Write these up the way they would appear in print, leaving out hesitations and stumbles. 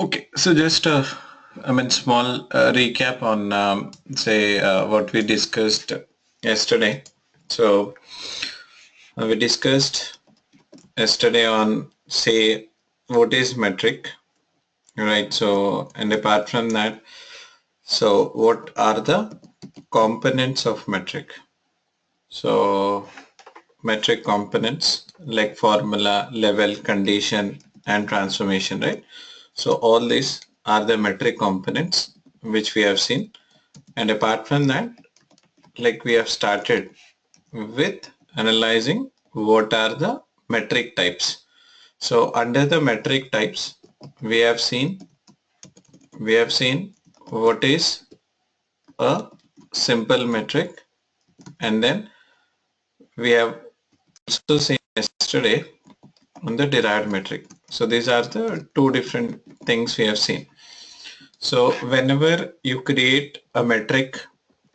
Okay, so just small recap on what we discussed yesterday. So we discussed yesterday on say what is metric, right? So and apart from that, so what are the components of metric? So metric components like formula, level, condition, and transformation, right? So all these are the metric components which we have seen. And apart from that, like we have started with analyzing what are the metric types. So under the metric types, we have seen what is a simple metric, and then we have also seen yesterday on the derived metric. So these are the two different things we have seen. So whenever you create a metric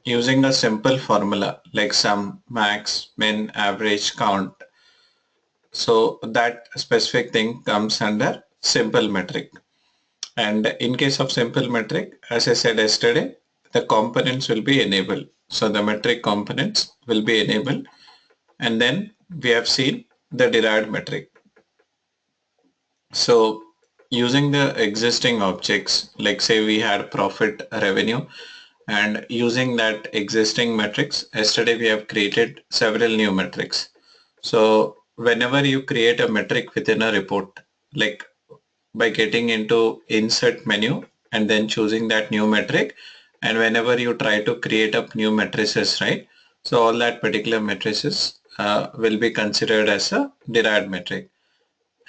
using a simple formula like sum, max, min, average, count, so that specific thing comes under simple metric. And in case of simple metric, as I said yesterday, the components will be enabled. So the metric components will be enabled. And then we have seen the derived metric. So using the existing objects, like say we had profit, revenue, and using that existing metrics, yesterday we have created several new metrics. So whenever you create a metric within a report, like by getting into insert menu and then choosing that new metric, and whenever you try to create up new matrices, right? So all that particular matrices will be considered as a derived metric.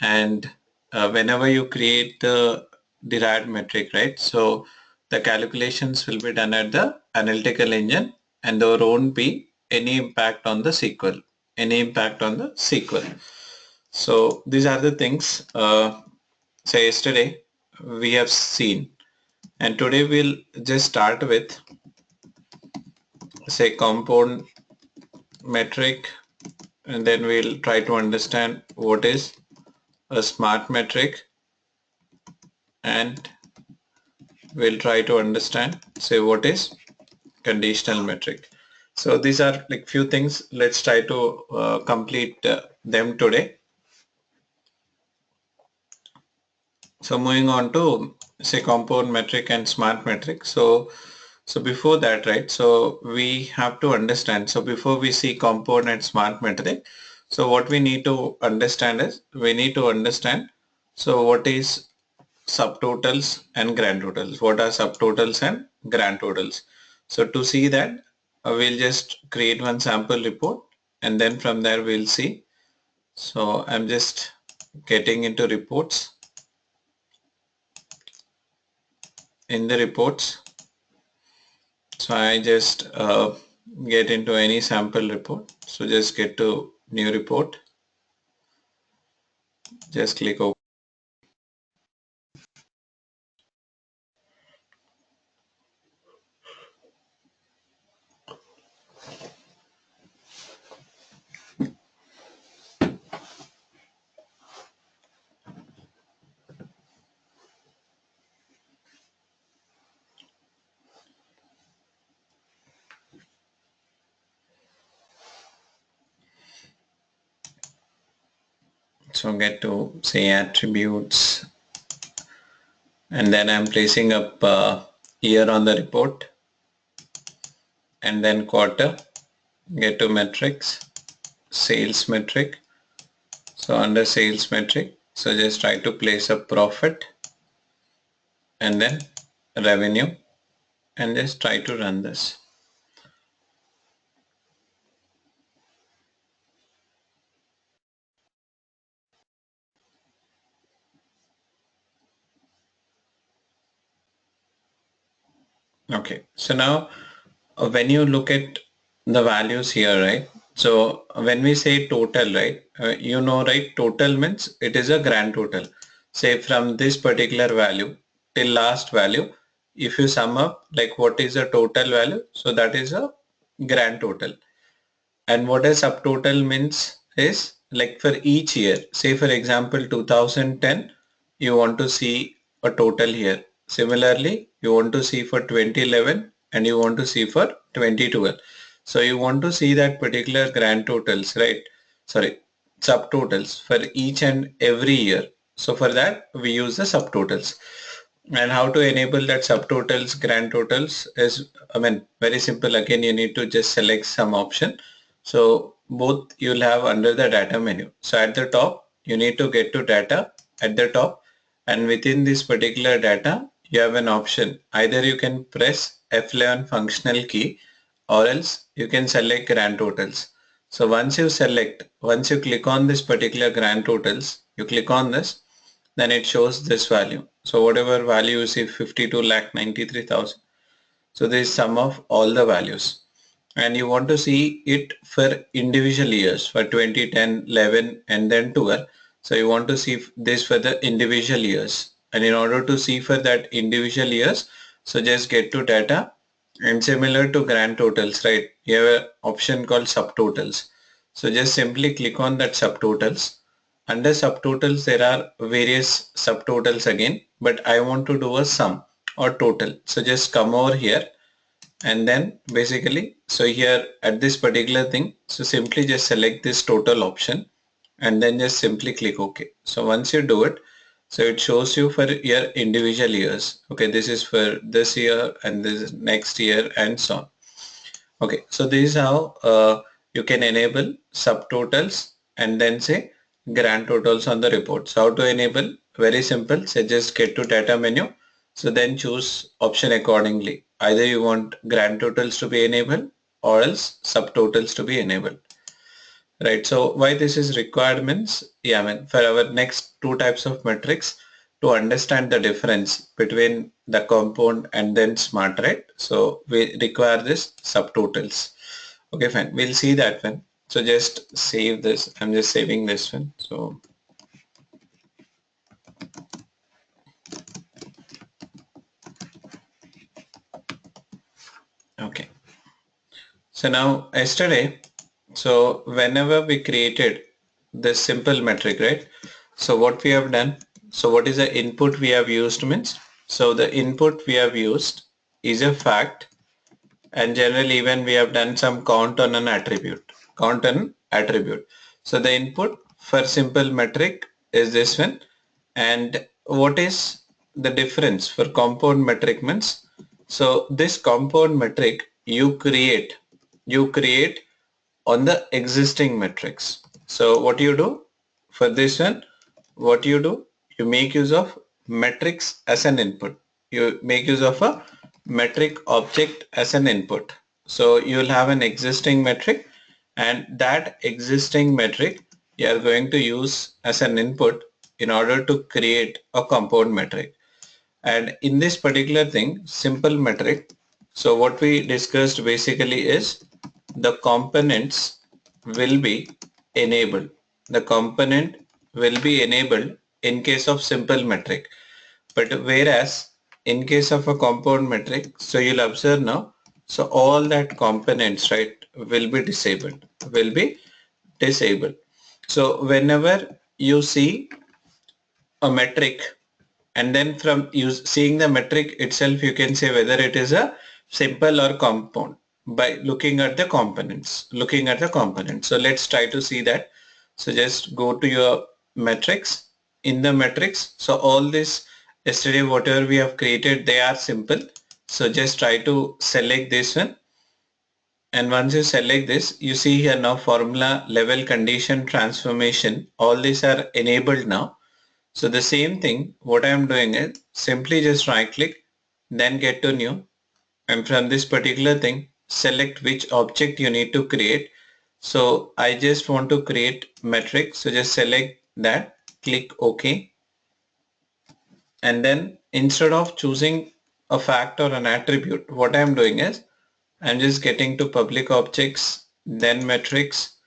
And whenever you create the derived metric, right? So the calculations will be done at the analytical engine, and there won't be any impact on the SQL, any impact on the SQL. So these are the things, say yesterday we have seen, and today we'll just start with say compound metric, and then we'll try to understand what is a smart metric, and we'll try to understand say what is conditional metric. So these are like few things. Let's try to complete them today. So moving on to say compound metric and smart metric. So before that, right, so we have to understand, so before we see compound and smart metric, so what we need to understand is we need to understand so what is subtotals and grand totals. What are subtotals and grand totals? So to see that, we'll just create one sample report, and then from there we'll see. So I'm just getting into reports. In the reports, so I just get into any sample report. So just get to new report, just click OK. So get to say attributes, and then I'm placing up year on the report, and then quarter, get to metrics, sales metric. So under sales metric, so just try to place a profit, and then revenue, and just try to run this. Okay, so now when you look at the values here, right? So when we say total, right, you know, right, total means it is a grand total. Say from this particular value till last value, if you sum up like what is the total value, so that is a grand total. And what a subtotal means is like for each year, say for example 2010, you want to see a total here. Similarly, you want to see for 2011 and you want to see for 2012. So you want to see that particular grand totals, right? Sorry, subtotals for each and every year. So for that, we use the subtotals. And how to enable that subtotals, grand totals is, very simple. Again, you need to just select some option. So both you'll have under the data menu. So at the top, you need to get to data at the top, and within this particular data, you have an option. Either you can press F11 functional key, or else you can select grand totals. So once you click on this particular grand totals, you click on this, then it shows this value. So whatever value you see, 52,93,000. So this is sum of all the values. And you want to see it for individual years for 2010, 11 and then 12. So you want to see this for the individual years. And in order to see for that individual years, so just get to data, and similar to grand totals, right? You have an option called subtotals. So just simply click on that subtotals. Under subtotals, there are various subtotals again, but I want to do a sum or total. So just come over here, and then basically, so here at this particular thing, so simply just select this total option and then just simply click OK. So once you do it, so it shows you for your individual years. Okay, this is for this year and this is next year and so on. Okay, so this is how you can enable subtotals and then say grand totals on the report. So how to enable? Very simple. So just get to data menu. So then choose option accordingly. Either you want grand totals to be enabled or else subtotals to be enabled. Right. So why this is requirements? Yeah, for our next two types of metrics, to understand the difference between the compound and then smart, right? So we require this subtotals. Okay, fine. We'll see that one. So just save this. I'm just saving this one. So okay. So now yesterday, so whenever we created this simple metric, right? So what we have done, so what is the input we have used means, so the input we have used is a fact, and generally even we have done some count on an attribute, count on attribute. So the input for simple metric is this one, and what is the difference for compound metric means, so this compound metric you create on the existing metrics. So what you do for this one, what you do, you make use of metrics as an input. You make use of a metric object as an input. So you will have an existing metric, and that existing metric you are going to use as an input in order to create a compound metric. And in this particular thing, simple metric, so what we discussed basically is the components will be enabled. The component will be enabled in case of simple metric. But whereas in case of a compound metric, so you'll observe now, so all that components, right, will be disabled. So whenever you see a metric, and then from seeing the metric itself, you can say whether it is a simple or compound by looking at the components. So let's try to see that. So just go to your metrics. In the metrics, so all this yesterday whatever we have created, they are simple. So just try to select this one, and once you select this, you see here now formula, level, condition, transformation, all these are enabled now. So the same thing, what I am doing is simply just right click, then get to new, and from this particular thing, select which object you need to create. So I just want to create metric. So just select that, click OK. And then instead of choosing a fact or an attribute, what I am doing is I'm just getting to public objects, then metrics,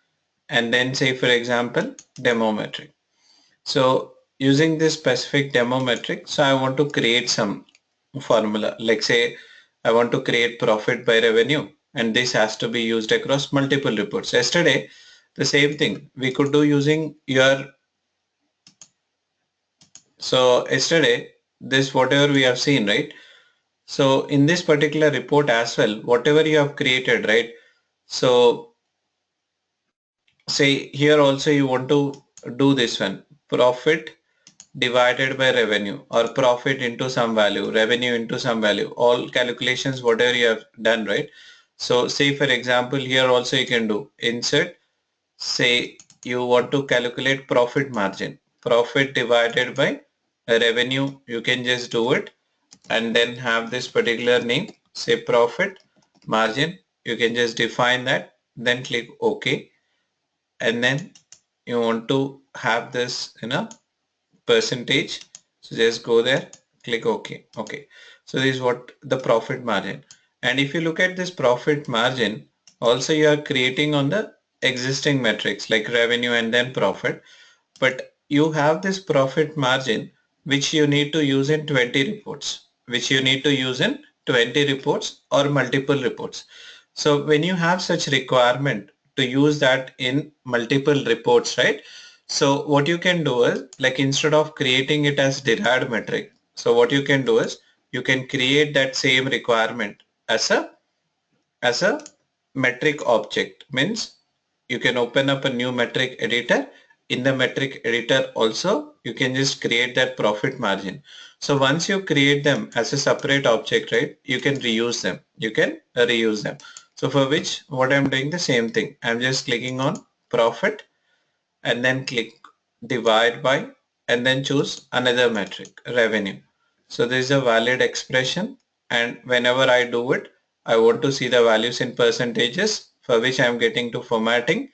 and then say for example, demo metric. So using this specific demo metric, so I want to create some formula, like say I want to create profit by revenue, and this has to be used across multiple reports. Yesterday, the same thing we could do using your, so yesterday this whatever we have seen, right? So in this particular report as well, whatever you have created, right? So say here also you want to do this one, profit divided by revenue, or profit into some value, revenue into some value, all calculations whatever you have done, right? So say for example here also you can do insert, say you want to calculate profit margin, profit divided by revenue, you can just do it and then have this particular name, say profit margin, you can just define that, then click OK, and then you want to have this in a percentage, so just go there, click OK. Okay, so this is what the profit margin. And if you look at this profit margin, also you are creating on the existing metrics like revenue and then profit, but you have this profit margin which you need to use in 20 reports, which you need to use in 20 reports or multiple reports. So when you have such requirement to use that in multiple reports, right? So what you can do is, like, instead of creating it as derived metric, so what you can do is you can create that same requirement as a metric object. Means you can open up a new metric editor. In the metric editor also you can just create that profit margin. So once you create them as a separate object, right, you can reuse them, so for which what I'm doing the same thing, I'm just clicking on profit and then click divide by and then choose another metric, revenue. So this is a valid expression, and whenever I do it, I want to see the values in percentages, for which I am getting to formatting,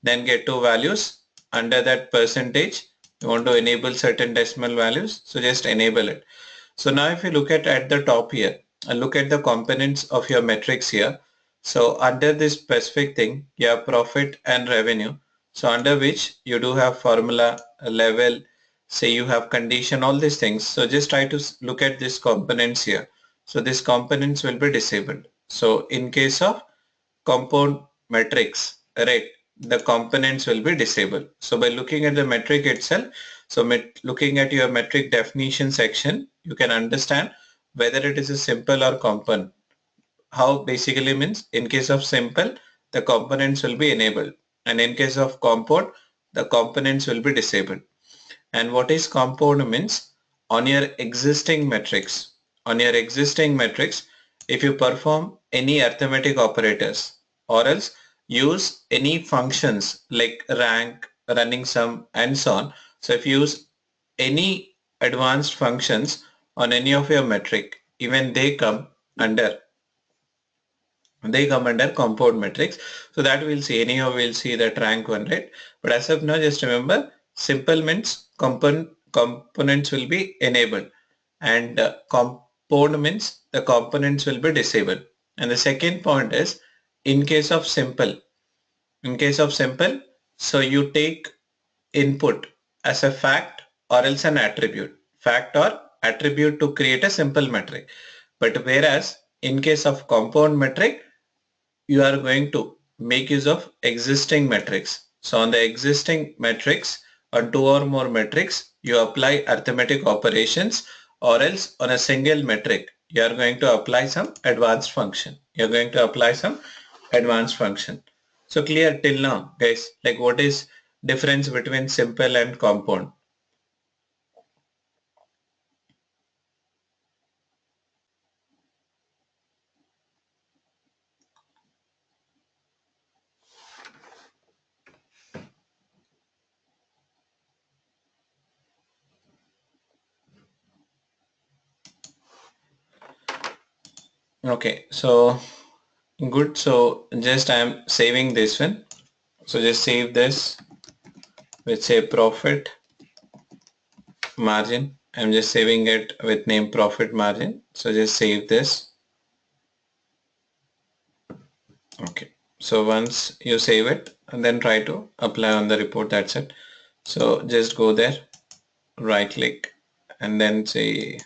then get to values. Under that percentage, you want to enable certain decimal values, so just enable it. So now if you look at the top here and look at the components of your metrics here. So under this specific thing, you have profit and revenue. So under which you do have formula, level, say you have condition, all these things. So just try to look at these components here. So these components will be disabled. So in case of compound metrics, right, the components will be disabled. So by looking at the metric itself, so looking at your metric definition section, you can understand whether it is a simple or compound. How basically means, in case of simple, the components will be enabled, and in case of compound, the components will be disabled. And what is compound means, on your existing metrics, if you perform any arithmetic operators or else use any functions like rank, running sum and so on. So if you use any advanced functions on any of your metric, even under they come under compound metrics. So that we'll see, anyhow we'll see that rank one, right? But as of now, just remember, simple means components will be enabled, and compound means the components will be disabled. And the second point is, in case of simple, so you take input as a fact or else an attribute, to create a simple metric. But whereas in case of compound metric, you are going to make use of existing metrics. So on the existing metrics, on two or more metrics, you apply arithmetic operations, or else on a single metric, you are going to apply some advanced function. So clear till now, guys, like what is difference between simple and compound? Okay, so good. So just I am saving this one. So just save this with, say, profit margin. I'm just saving it with name profit margin. So just save this. Okay. So once you save it and then try to apply on the report, that's it. So just go there, right click and then say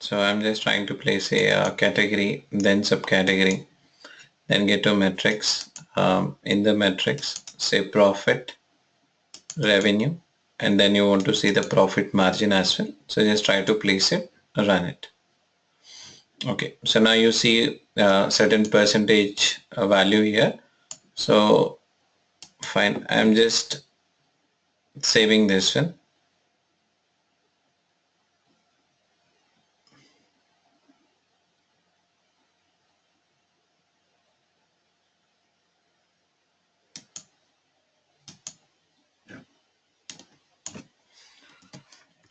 So I'm just trying to place a category, then subcategory, then get to metrics. In the metrics, say profit, revenue, and then you want to see the profit margin as well. So just try to place it, run it. Okay, so now you see certain percentage value here. So fine, I'm just saving this one.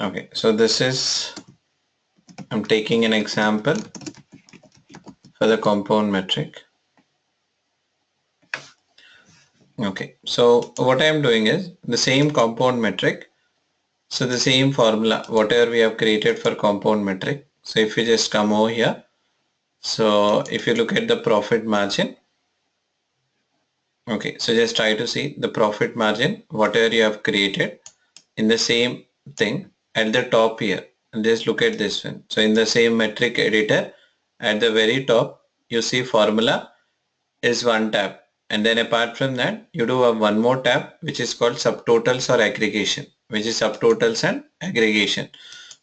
Okay, so this is, I'm taking an example for the compound metric. Okay, so what I'm doing is the same compound metric. So the same formula, whatever we have created for compound metric. So if we just come over here, so if you look at the profit margin, okay, so just try to see the profit margin, whatever you have created in the same thing at the top here. And just look at this one. So in the same metric editor, at the very top, you see formula is one tab, and then apart from that you do have one more tab which is called subtotals or aggregation, which is subtotals and aggregation.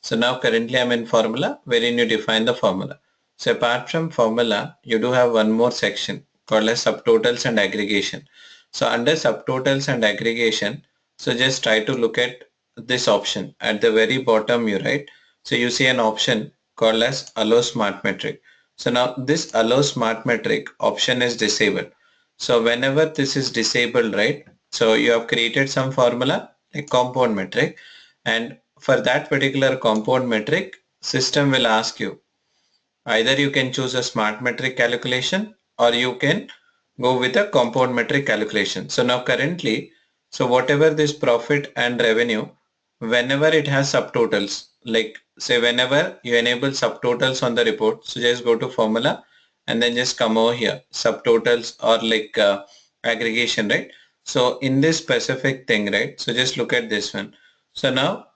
So now currently I'm in formula wherein you define the formula. So apart from formula you do have one more section called as subtotals and aggregation. So under subtotals and aggregation, so just try to look at this option at the very bottom you write. So you see an option called as allow smart metric. So now this allow smart metric option is disabled. So whenever this is disabled, right? So you have created some formula like compound metric, and for that particular compound metric, system will ask you either you can choose a smart metric calculation or you can go with a compound metric calculation. So now currently, so whatever this profit and revenue, whenever it has subtotals, like say whenever you enable subtotals on the report, so just go to formula and then just come over here, subtotals or like aggregation, right? So in this specific thing, right? So just look at this one. So now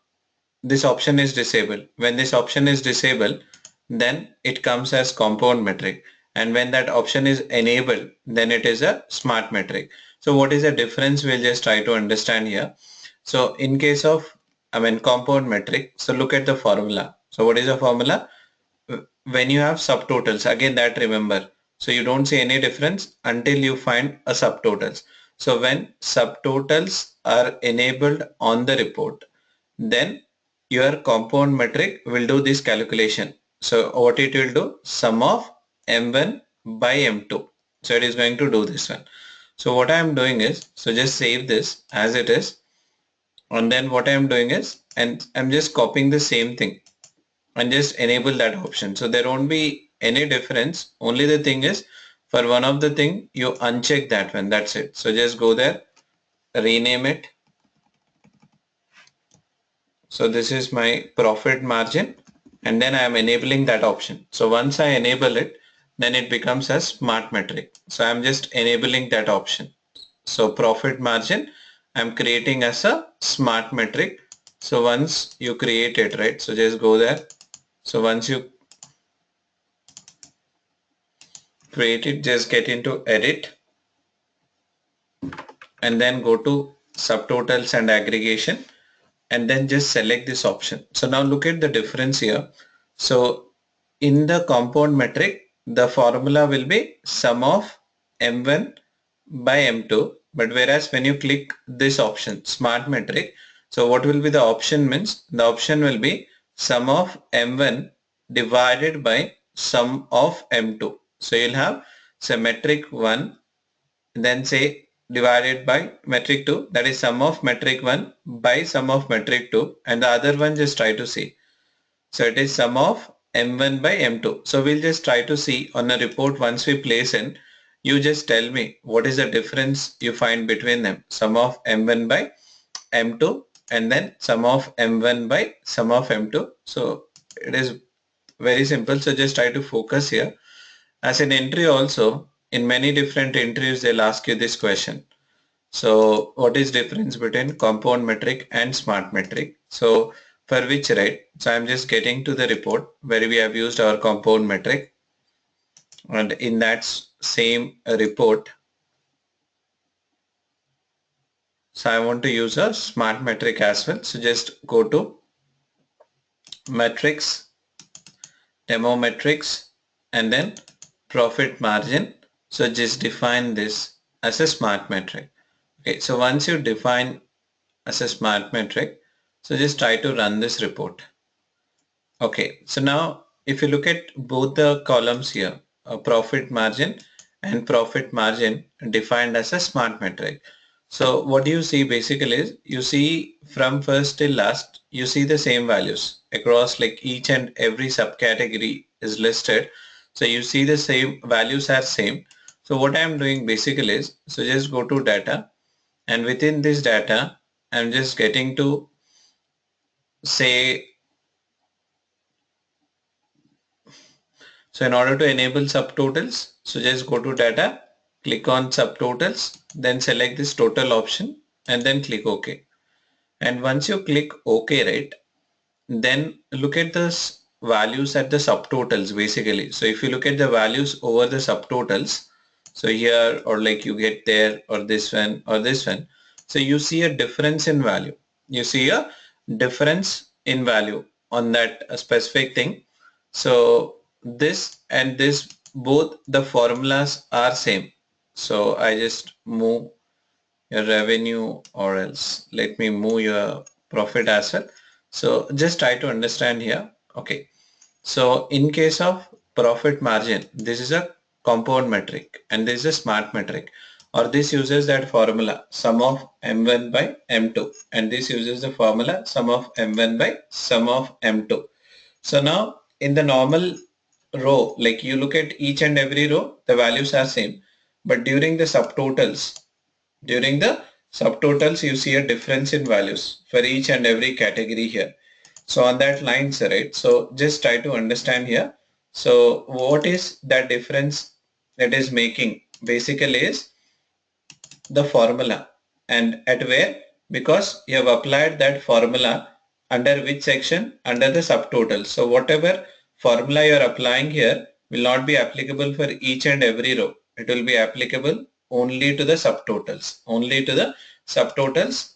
this option is disabled. When this option is disabled, then it comes as compound metric, and when that option is enabled, then it is a smart metric. So what is the difference? We'll just try to understand here. So in case of, I mean, compound metric, so look at the formula. So what is the formula? When you have subtotals, again that remember, so you don't see any difference until you find a subtotals. So when subtotals are enabled on the report, then your compound metric will do this calculation. So what it will do, sum of m1 by m2. So it is going to do this one. So what I am doing is, so just save this as it is, and then what I am doing is, and I'm just copying the same thing and just enable that option. So there won't be any difference. Only the thing is, for one of the thing you uncheck that one, that's it. So just go there, rename it. So this is my profit margin, and then I am enabling that option. So once I enable it, then it becomes a smart metric. So I'm just enabling that option. So profit margin I'm creating as a smart metric. So once you create it, right, so just go there. So once you create it, just get into edit and then go to subtotals and aggregation, and then just select this option. So now look at the difference here. So in the compound metric, the formula will be sum of m1 by m2, but whereas when you click this option, smart metric, so what will be the option means, the option will be sum of m1 divided by sum of m2. So you'll have, say, metric 1, then say divided by metric 2, that is sum of metric 1 by sum of metric 2, and the other one just try to see. So it is sum of m1 by m2. So we'll just try to see on a report once we place in. You just tell me what is the difference you find between them. Sum of m1 by m2 and then sum of m1 by sum of m2. So it is very simple. So just try to focus here. As an entry also, in many different entries they'll ask you this question. So what is difference between compound metric and smart metric? So for which, right? So I'm just getting to the report where we have used our compound metric, and in that same report, so I want to use a smart metric as well. So just go to metrics, demo metrics, and then profit margin. So just define this as a smart metric. Okay, so once you define as a smart metric, so just try to run this report. Okay, so now if you look at both the columns here, profit margin and profit margin defined as a smart metric. So what you see basically is you see from first till last, you see the same values across, like each and every subcategory is listed. So you see the same values are same. So what I am doing basically is, so just go to data, and within this data, I'm just getting to say, so in order to enable subtotals, so just go to data, click on subtotals, then select this total option and then click OK. And once you click OK, right, then look at the values at the subtotals basically. So if you look at the values over the subtotals, so here, or like you get there, or this one or this one, so you see a difference in value. You see a difference in value on that specific thing. So this and this, both the formulas are same. So I just move your revenue, or else let me move your profit as well. So just try to understand here. Okay, so in case of profit margin, this is a compound metric and this is a smart metric, or this uses that formula sum of m1 by m2, and this uses the formula sum of m1 by sum of m2. So now in the normal row, like you look at each and every row, the values are same, but during the subtotals, you see a difference in values for each and every category here. So on that lines, right? So just try to understand here. So what is that difference that is making? Basically is the formula, and at where, because you have applied that formula under which section, under the subtotal. So whatever formula you are applying here will not be applicable for each and every row. It will be applicable only to the subtotals,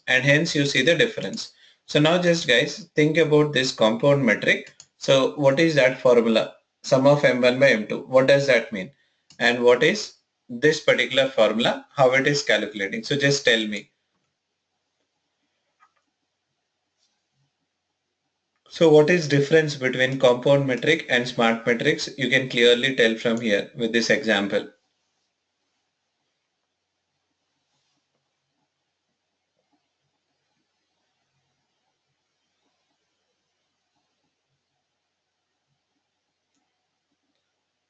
and hence you see the difference. So now just guys think about this compound metric. So what is that formula? Sum of m1 by m2. What does that mean? And what is this particular formula, how it is calculating? So just tell me. So what is difference between compound metric and smart metrics? You can clearly tell from here with this example.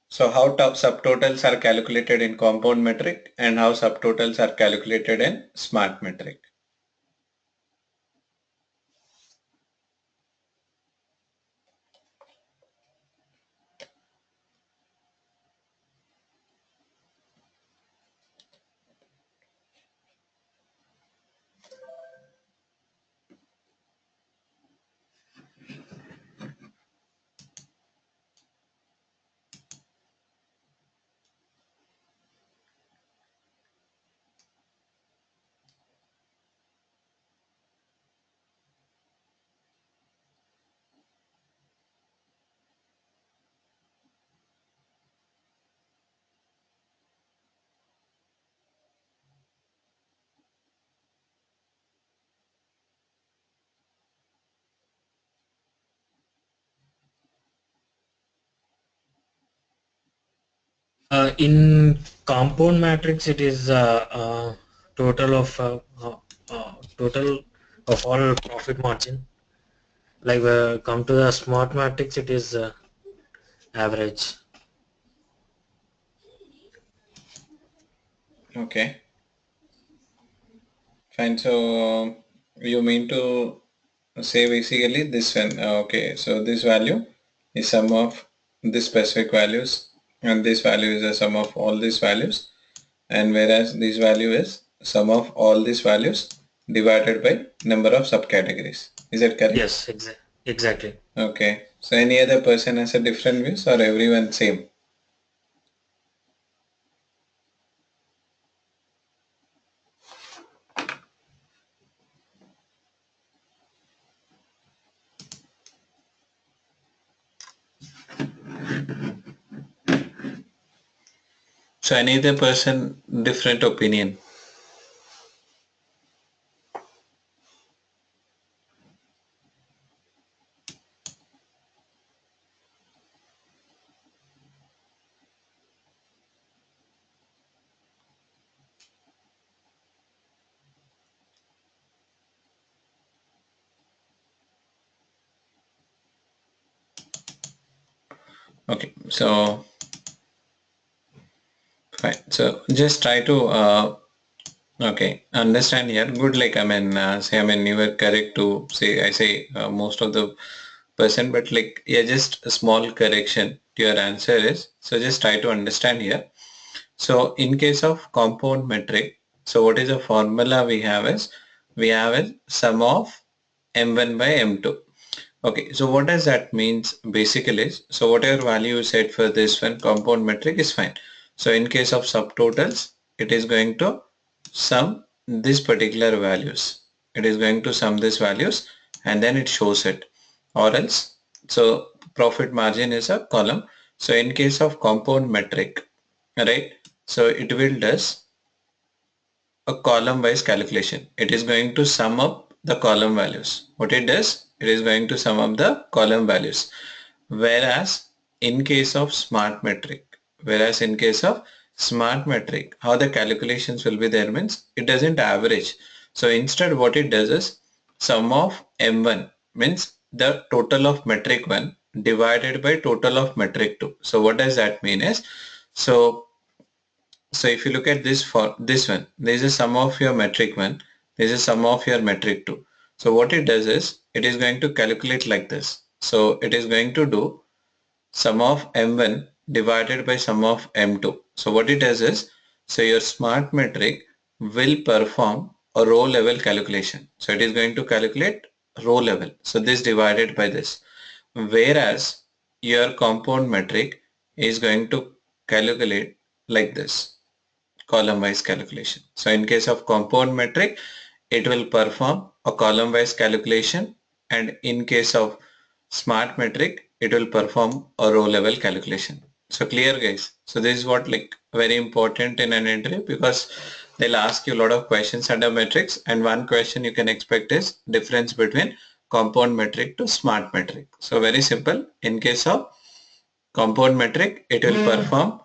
So how subtotals are calculated in compound metric and how subtotals are calculated in smart metric. In compound matrix, it is total of total of all profit margin. Like come to the smart matrix, it is average. Okay, fine. So you mean to say basically this one. Okay, so this value is sum of this specific values, and this value is a sum of all these values, and whereas this value is sum of all these values divided by number of subcategories. Is that correct? Yes, exactly. Exactly. Okay. So any other person has a different views or everyone same? So any other person different opinion? Okay. So fine. So just try to okay, understand here. Good. Like say you were correct to say. I say most of the person, but like yeah, just a small correction to your answer is. So just try to understand here. So in case of compound metric, so what is the formula we have is we have a sum of m1 by m2. Okay, so what does that means basically is, so whatever value you set for this one compound metric is fine. So in case of subtotals, it is going to sum this particular values. It is going to sum these values and then it shows it. Or else, so profit margin is a column. So in case of compound metric, right? So it will does a column wise calculation. It is going to sum up the column values. What it does, it is going to sum up the column values. Whereas in case of smart metric, how the calculations will be there means it doesn't average. So instead what it does is sum of M1 means the total of metric 1 divided by total of metric 2. So what does that mean is, so so if you look at this for this one, there is a sum of your metric 1, there is a sum of your metric 2. So what it does is it is going to calculate like this. So it is going to do sum of m1 divided by sum of m2. So what it does is, so your smart metric will perform a row level calculation. So it is going to calculate row level. So this divided by this. Whereas your compound metric is going to calculate like this column wise calculation. So in case of compound metric, it will perform a column wise calculation, and in case of smart metric, it will perform a row level calculation. So clear guys. So this is what like very important in an interview, because they'll ask you a lot of questions under metrics, and one question you can expect is difference between compound metric to smart metric. So very simple. In case of compound metric, it will perform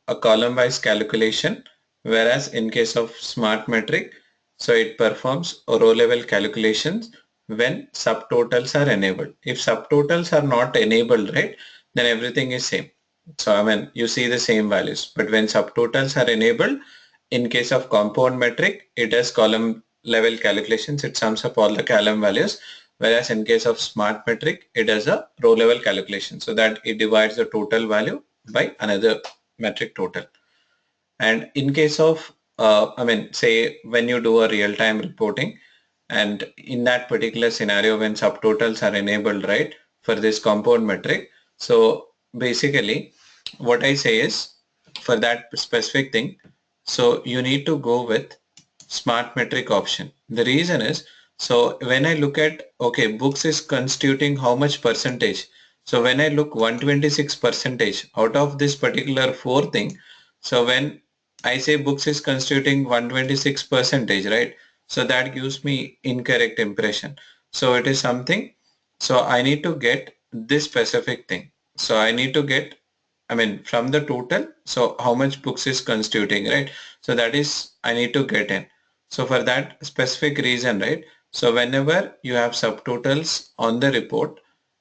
a column wise calculation, whereas in case of smart metric, so it performs a row level calculations when subtotals are enabled. If subtotals are not enabled, right, then everything is same. So you see the same values, but when subtotals are enabled, in case of compound metric, it does column level calculations, it sums up all the column values, whereas in case of smart metric, it does a row level calculation, so that it divides the total value by another metric total. And in case of say when you do a real-time reporting, and in that particular scenario when subtotals are enabled, right, for this compound metric, so basically what I say is, for that specific thing, so you need to go with smart metric option. The reason is, so when I look at, okay, books is constituting how much percentage. So when I look 126 percentage out of this particular four thing, so when I say books is constituting 126 percentage, right? So that gives me incorrect impression. So it is something, so I need to get this specific thing. So I need to get, from the total, so how much books is constituting, right? So that is, I need to get in. So for that specific reason, right? So whenever you have subtotals on the report,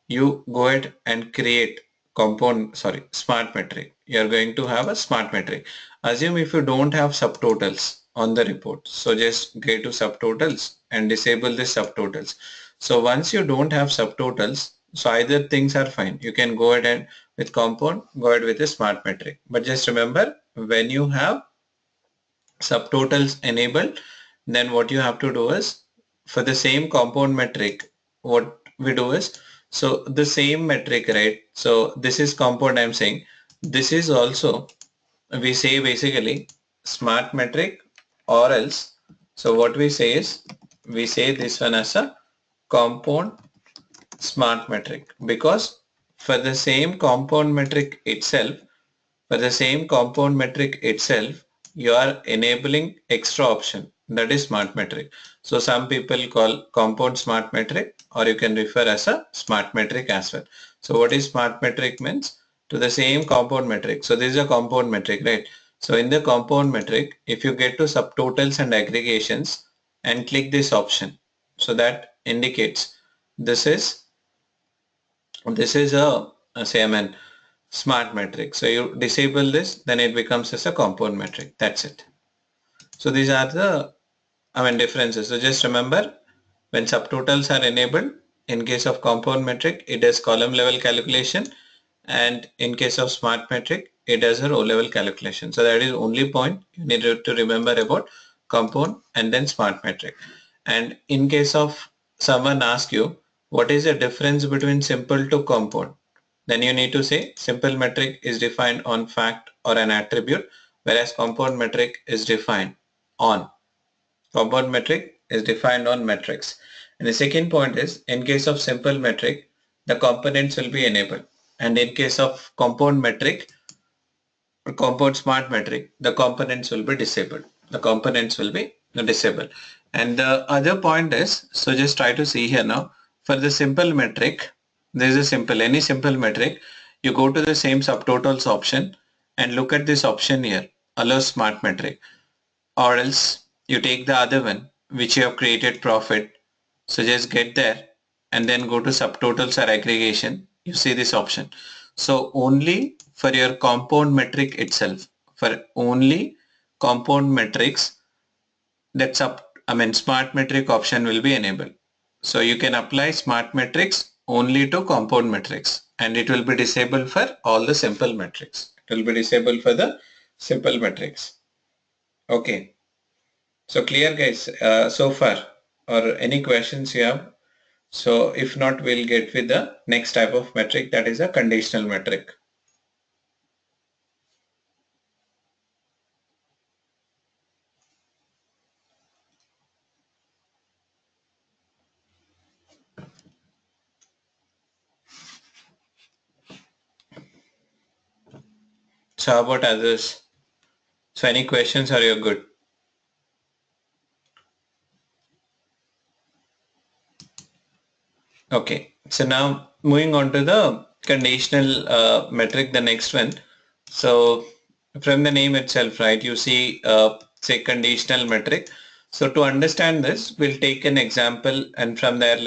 you go ahead and create smart metric. You're going to have a smart metric. Assume if you don't have subtotals on the report, so just go to subtotals and disable the subtotals. So once you don't have subtotals, so either things are fine. You can go ahead and with compound, go ahead with a smart metric. But just remember, when you have subtotals enabled, then what you have to do is, for the same compound metric, what we do is, so the same metric, right? So this is compound I'm saying. This is also, we say basically smart metric, or else, so what we say is, we say this one as a compound smart metric, because for the same compound metric itself, for the same compound metric itself, you are enabling extra option, that is smart metric. So some people call compound smart metric, or you can refer as a smart metric as well. So what is smart metric means? To the same compound metric. So this is a compound metric, right? So in the compound metric, if you get to subtotals and aggregations and click this option, so that indicates this is a say I mean smart metric. So you disable this, then it becomes as a compound metric. That's it. So these are the differences. So just remember, when subtotals are enabled, in case of compound metric, it does column level calculation, and in case of smart metric, it does a row level calculation. So that is only point you need to remember about compound and then smart metric. And in case of someone asks you what is the difference between simple to compound, then you need to say simple metric is defined on fact or an attribute, whereas compound metric is defined on compound metric is defined on metrics. And the second point is, in case of simple metric, the components will be enabled. And in case of compound metric or compound smart metric, the components will be disabled. The components will be disabled. And the other point is, so just try to see here now, for the simple metric, there is a simple, any simple metric, you go to the same subtotals option and look at this option here, allow smart metric, or else you take the other one which you have created profit. So just get there and then go to subtotals or aggregation. You see this option. So only for your compound metric itself, for only compound metrics, that smart metric option will be enabled. So you can apply smart metrics only to compound metrics, and it will be disabled for all the simple metrics. It will be disabled for the simple metrics. Okay. So clear guys, so far, or any questions you have? So if not, we'll get with the next type of metric, that is a conditional metric. So how about others? So any questions, or you're good? Okay, so now moving on to the conditional metric, the next one. So from the name itself, right, you see say conditional metric. So to understand this, we'll take an example, and from there,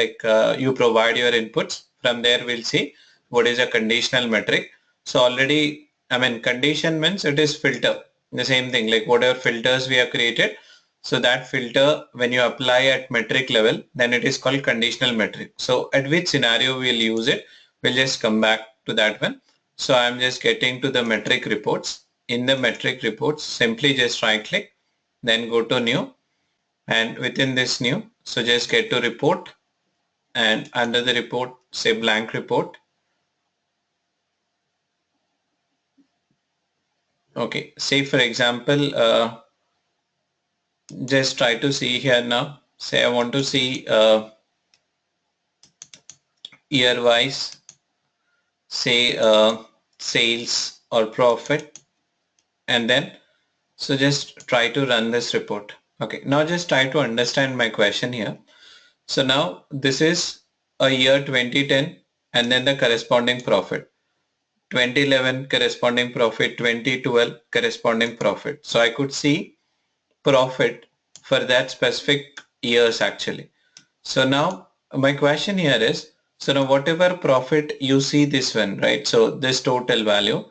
you provide your inputs. From there, we'll see what is a conditional metric. So already, condition means it is filter. The same thing, like whatever filters we have created. So that filter, when you apply at metric level, then it is called conditional metric. So at which scenario we'll use it, we'll just come back to that one. So I'm just getting to the metric reports. In the metric reports, simply just right click, then go to new, and within this new, so just get to report, and under the report, say blank report. Okay, say for example, just try to see here now. Say I want to see year wise, say sales or profit, and then so just try to run this report. Okay, now just try to understand my question here. So now this is a year 2010, and then the corresponding profit, 2011 corresponding profit, 2012 corresponding profit. So I could see profit for that specific years actually. So now my question here is, so now whatever profit you see this one, right? So this total value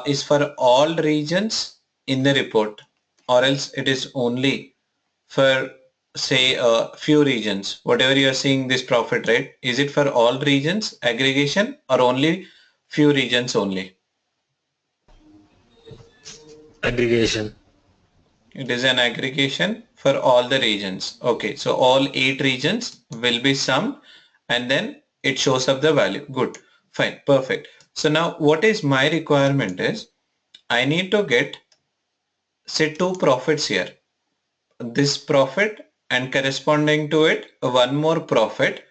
is for all regions in the report, or else it is only for say a few regions. Whatever you are seeing this profit, right? Is it for all regions aggregation, or only few regions only? Aggregation. It is an aggregation for all the regions. Okay, so all 8 regions will be summed, and then it shows up the value. Good, fine, perfect. So now what is my requirement is I need to get say two profits here. This profit and corresponding to it one more profit,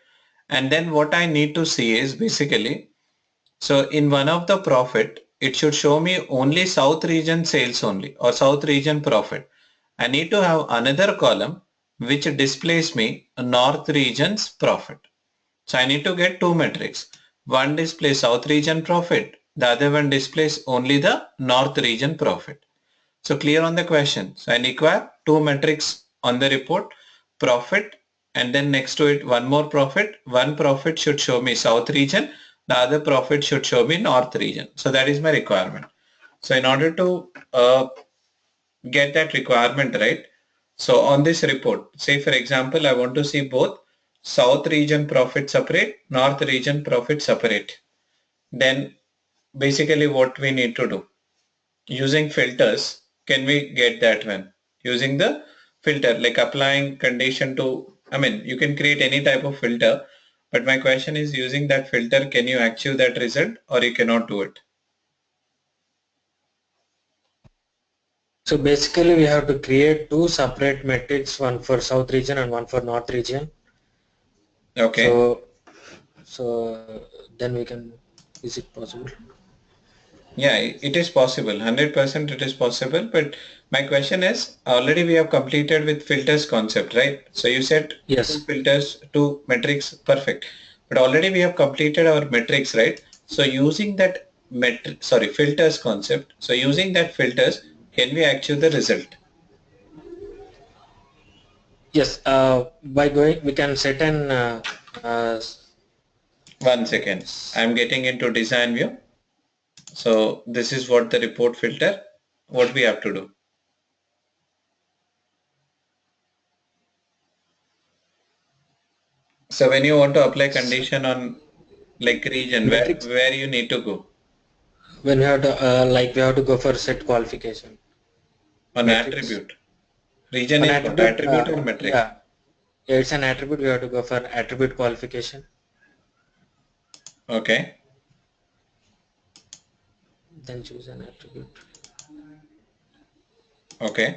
and then what I need to see is basically, so in one of the profit it should show me only south region sales only or south region profit. I need to have another column which displays me north region's profit. So I need to get two metrics. One displays south region profit, the other one displays only the north region profit. So clear on the question. So I require two metrics on the report, profit, and then next to it one more profit. One profit should show me south region, the other profit should show me north region. So that is my requirement. So in order to get that requirement right, so on this report, say for example, I want to see both south region profit separate, north region profit separate. Then basically what we need to do, using filters, can we get that one? Using the filter, like applying condition to, I mean, you can create any type of filter, but my question is using that filter, can you achieve that result or you cannot do it? So basically we have to create two separate metrics, one for south region and one for north region. Okay. So then we can, is it possible? Yeah, it is possible. 100% it is possible. But my question is, already we have completed with filters concept, right? So you said two Yes. filters, two metrics, perfect. But already we have completed our metrics, right? So using that metric, sorry, filters concept. So using that filters, can we achieve the result? Yes, by going we can set an 1 second. I'm getting into design view. So this is what the report filter, what we have to do. So when you want to apply condition on like region, matrix. where you need to go? When we have to like we have to go for set qualification On matrix. attribute. Region On is what? attribute, Attribute or metric? yeah, it's an attribute. We have to go for attribute qualification. Okay. Then choose an attribute. Okay.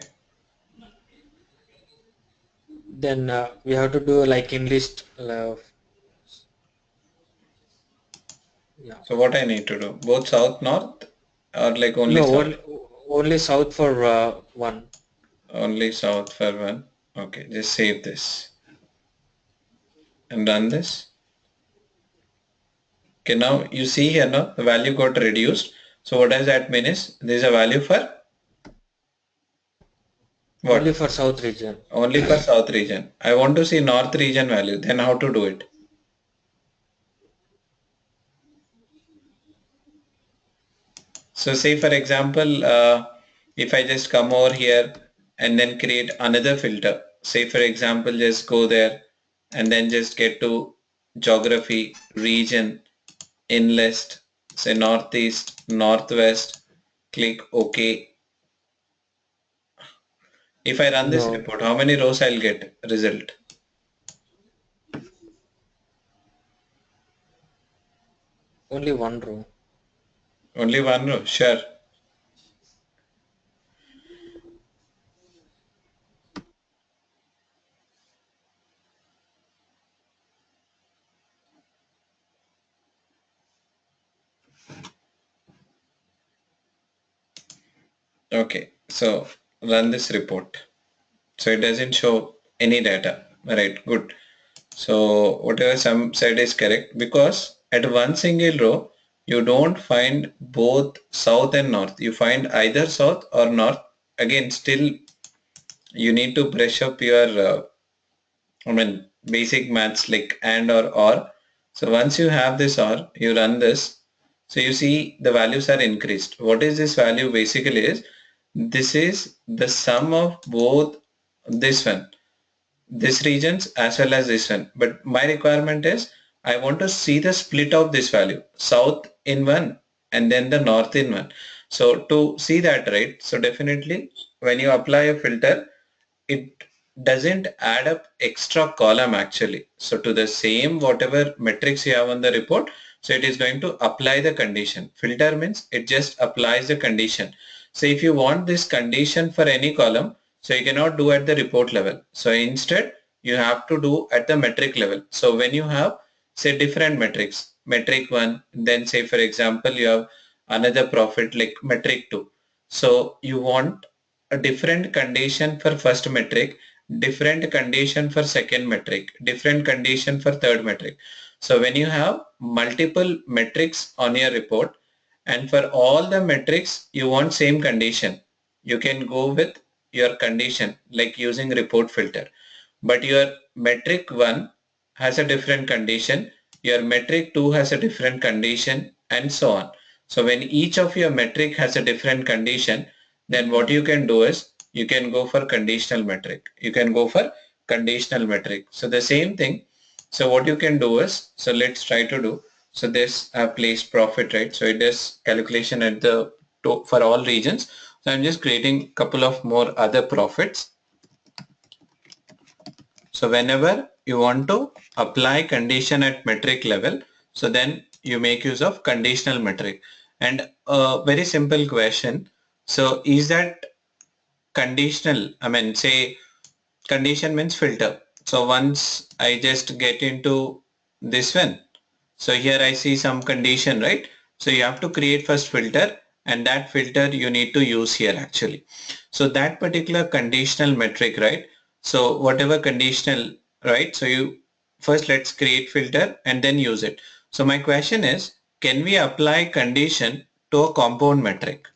Then we have to do like in list. Yeah. So what I need to do? Both south, north or like only No, south? only south for one. Only south for one. Okay. Just save this and run this. Okay. Now you see here now the value got reduced. So what does that mean is there is a value for Only what? for south region. Only for south region. I want to see north region value. Then how to do it? So say for example, if I just come over here and then create another filter, say for example, just go there and then just get to geography, region, inlist, say northeast, northwest, click OK. If I run this No, report, how many rows I'll get result? only one row. Only one row, sure. Okay, so run this report. So it doesn't show any data, right? Good. So whatever some said is correct because at one single row you don't find both south and north. You find either south or north. Again, still you need to brush up your I mean basic maths like and or. So once you have this or, you run this. So you see the values are increased. What is this value basically is? This is the sum of both this one, this regions as well as this one, but my requirement is I want to see the split of this value, south in one and then the north in one. So to see that, right, so definitely when you apply a filter, it doesn't add up extra column actually. So to the same whatever metrics you have on the report, so it is going to apply the condition. Filter means it just applies the condition. So if you want this condition for any column, so you cannot do at the report level. So instead you have to do at the metric level. So when you have say different metrics, metric 1, then say for example you have another profit like metric 2. So you want a different condition for first metric, different condition for second metric, different condition for third metric. So when you have multiple metrics on your report and for all the metrics you want same condition, you can go with your condition like using report filter. But your metric 1 has a different condition, your metric 2 has a different condition and so on. So when each of your metric has a different condition, then what you can do is you can go for conditional metric. You can go for conditional metric. So the same thing. So what you can do is, so let's try to do. So this placed profit, right? So it does calculation at the for all regions. So I'm just creating couple of more other profits. So whenever you want to apply condition at metric level, so then you make use of conditional metric. And a very simple question. So is that conditional? I mean, say condition means filter. So once I just get into this one, so here I see some condition, right? So you have to create first filter and that filter you need to use here actually. So that particular conditional metric, right? So whatever conditional, right? So you first let's create filter and then use it. So my question is, can we apply condition to a compound metric?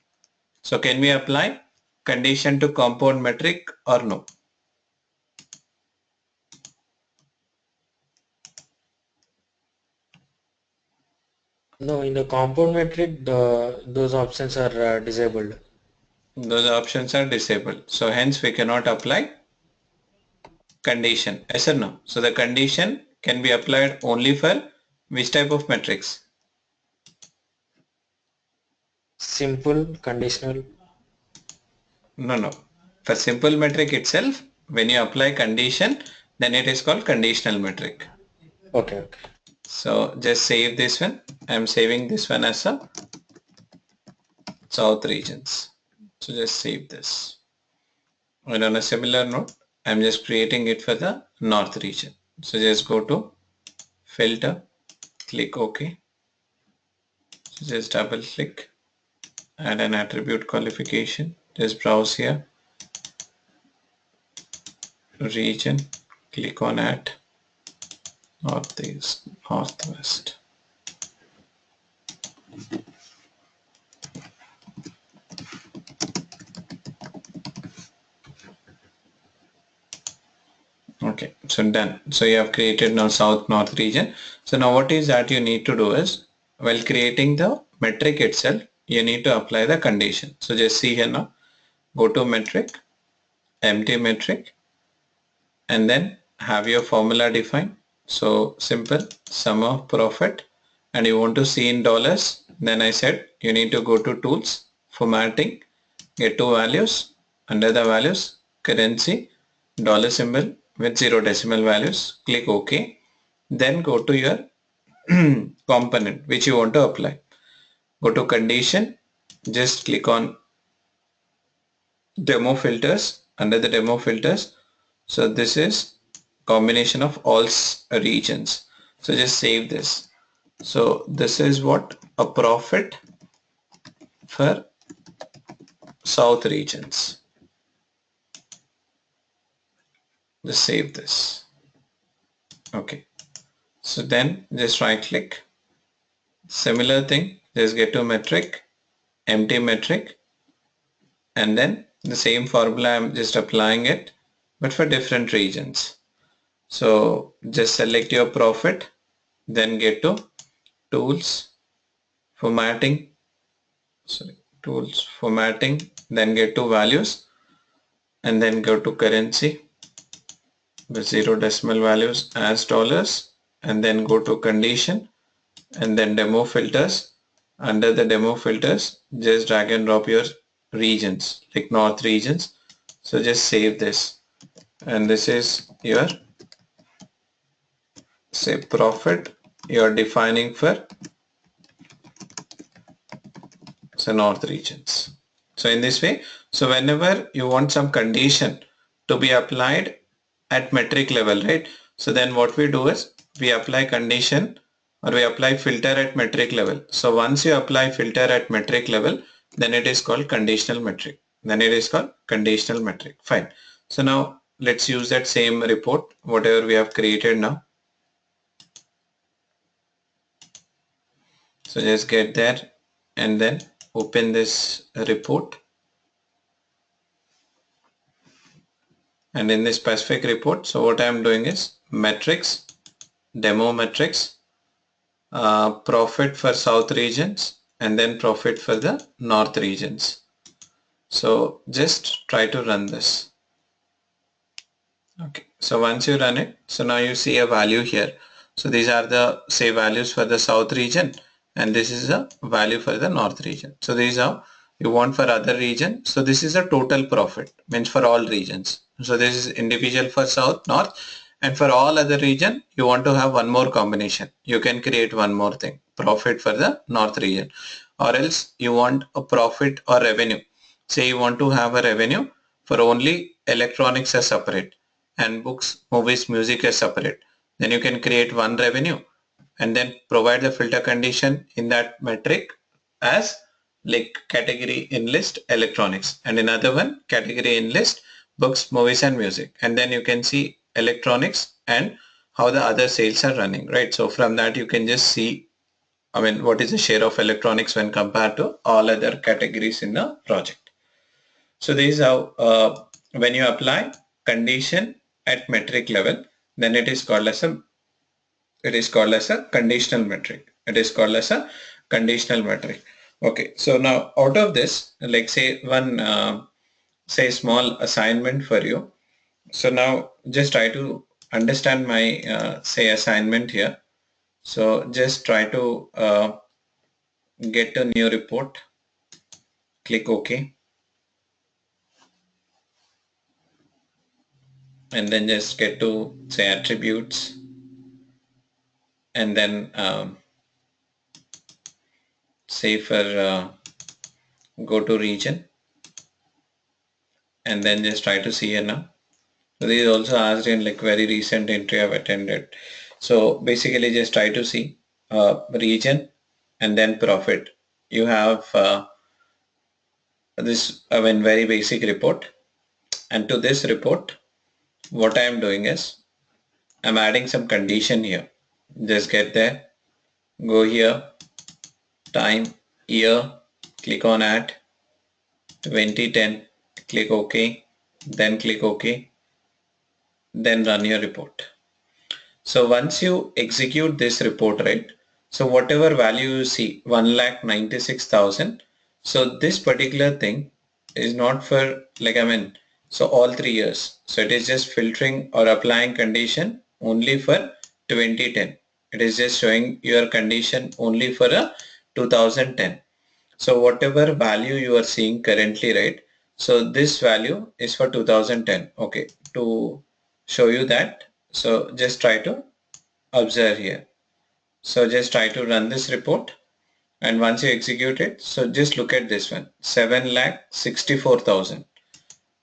So can we apply condition to compound metric or no? No, in the compound metric, those options are disabled. Those options are disabled. So hence we cannot apply condition. Yes or no? So the condition can be applied only for which type of metrics? Simple, conditional. No, no. For simple metric itself, when you apply condition, then it is called conditional metric. Okay, okay. So just save this one. I'm saving this one as a south regions. So just save this. And on a similar note, I'm just creating it for the north region. So just go to filter, click OK. So just double click, add an attribute qualification. Just browse here, region, click on add, northeast, northwest. Okay, so done. So you have created now south north region. So now what is that you need to do is, while creating the metric itself, you need to apply the condition. So just see here now, go to metric, empty metric, and then have your formula defined. So simple, sum of profit, and you want to see in dollars, then I said you need to go to tools, formatting, get two values, under the values, currency, dollar symbol with 0 decimal values, click OK, then go to your component which you want to apply. Go to condition, just click on demo filters, under the demo filters. So this is combination of all regions. So just save this. So this is what a profit for south regions. Just save this. Okay. So then just right click. Similar thing. Just get to metric, empty metric, and then the same formula I'm just applying it, but for different regions. So just select your profit, then get to tools, formatting, then get to values, and then go to currency with 0 decimal values as dollars, and then go to condition and then demo filters. Under the demo filters, just drag and drop your regions like north regions. So just save this. and this is your say profit you're defining for so north regions. So in this way, so whenever you want some condition to be applied at metric level, right? So then what we do is we apply condition or we apply filter at metric level. So once you apply filter at metric level, then it is called conditional metric. Then it is called conditional metric. Fine. So now let's use that same report, whatever we have created now. So just get there and then open this report. And in this specific report, so what I'm doing is metrics, demo metrics, profit for south regions, and then profit for the north regions. So just try to run this. Okay, so once you run it, so now you see a value here. So these are the say values for the south region, and this is a value for the north region. So this is how you want for other region. So this is a total profit, means for all regions. So this is individual for south, north, and for all other region you want to have one more combination. You can create one more thing, profit for the north region, or else you want a profit or revenue. Say you want to have a revenue for only electronics as separate and books, movies, music as separate. Then you can create one revenue and then provide the filter condition in that metric as like category in list electronics, and another one category in list books, movies and music, and then you can see electronics and how the other sales are running, right? So from that you can just see, I mean, what is the share of electronics when compared to all other categories in the project. So this is how when you apply condition at metric level, then it is called as a conditional metric. It is called as a conditional metric. Okay, so now out of this, like say one say small assignment for you. So now just try to understand my say assignment here. So just try to get a new report, click OK, and then just get to say attributes, and then say for go to region, and then just try to see here now. So this is also asked in like very recent entry I've attended. So basically just try to see region and then profit. You have this I mean very basic report, and to this report what I am doing is I'm adding some condition here. Just get there, go here, time, year, click on add, 2010, click OK, then click OK, then run your report. So once you execute this report, right, so whatever value you see, 1,96,000, so this particular thing is not for like, I mean, so all 3 years. So it is just filtering or applying condition only for 2010. It is just showing your condition only for a 2010. So whatever value you are seeing currently, right? So this value is for 2010. Okay, to show you that, so just try to observe here. So just try to run this report, and once you execute it, so just look at this one, 7,64,000,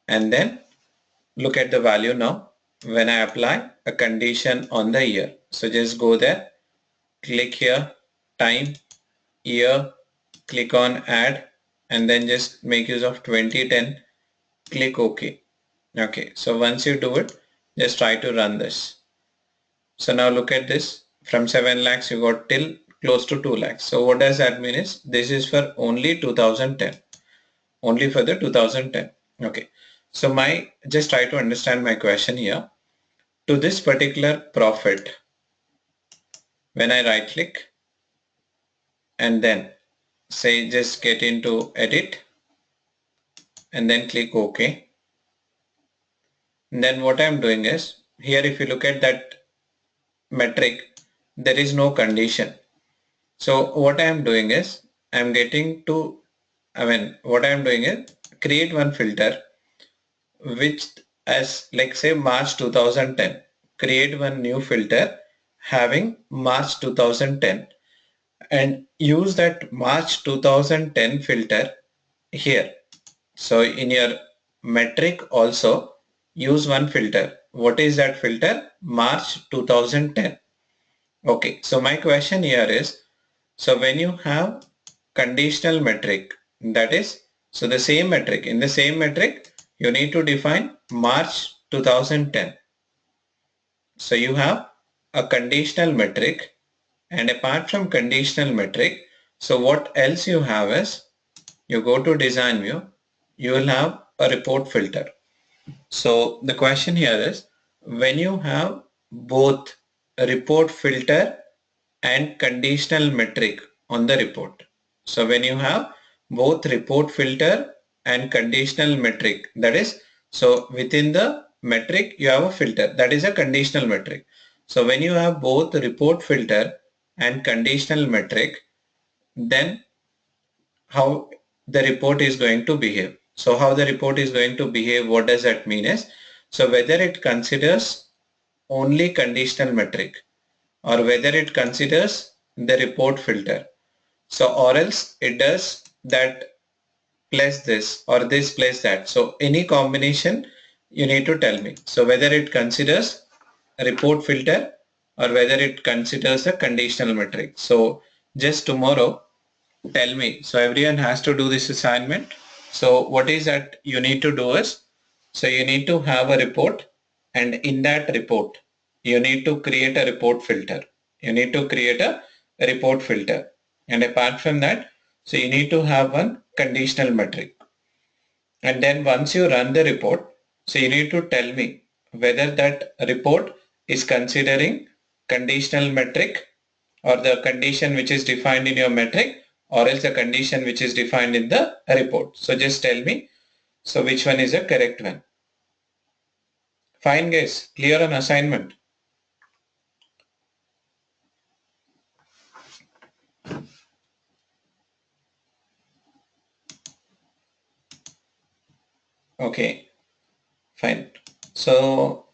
and then look at the value now when I apply a condition on the year. So just go there, click here, time, year, click on add, and then just make use of 2010, click OK. Okay, so once you do it, just try to run this. So now look at this, from 7 lakhs you got till close to 2 lakhs. So what does that mean is this is for only 2010, only for the 2010. Okay, so my just try to understand my question here. To this particular profit, when I right click and then say just get into edit and then click OK. And then what I'm doing is here, if you look at that metric, there is no condition. So what I am doing is I'm getting to, I mean what I am doing is create one filter which as like say March 2010. Create one new filter having March 2010 and use that March 2010 filter here. So in your metric also use one filter. What is that filter? March 2010. Okay, so my question here is, so when you have conditional metric, that is, so the same metric, in the same metric, you need to define March 2010. So you have a conditional metric, and apart from conditional metric, so what else you have is, you go to design view, you will have a report filter. So the question here is, when you have both a report filter and conditional metric on the report. So when you have both report filter and conditional metric, that is, so within the metric you have a filter, that is a conditional metric. So when you have both report filter and conditional metric, then how the report is going to behave. So how the report is going to behave, what does that mean is, so whether it considers only conditional metric or whether it considers the report filter. So or else it does that plus this or this plus that. So any combination you need to tell me. So whether it considers a report filter or whether it considers a conditional metric. So just tomorrow tell me. So everyone has to do this assignment. So what is that you need to do is, so you need to have a report, and in that report you need to create a report filter. You need to create a report filter, and apart from that, so you need to have one conditional metric. And then once you run the report, so you need to tell me whether that report is considering conditional metric or the condition which is defined in your metric, or else the condition which is defined in the report. So just tell me, so which one is the correct one? Fine guys, clear on assignment. Okay, fine. So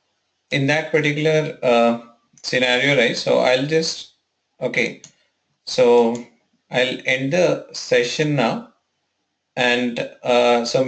in that particular scenario, right, so I'll just, okay, so I'll end the session now, and so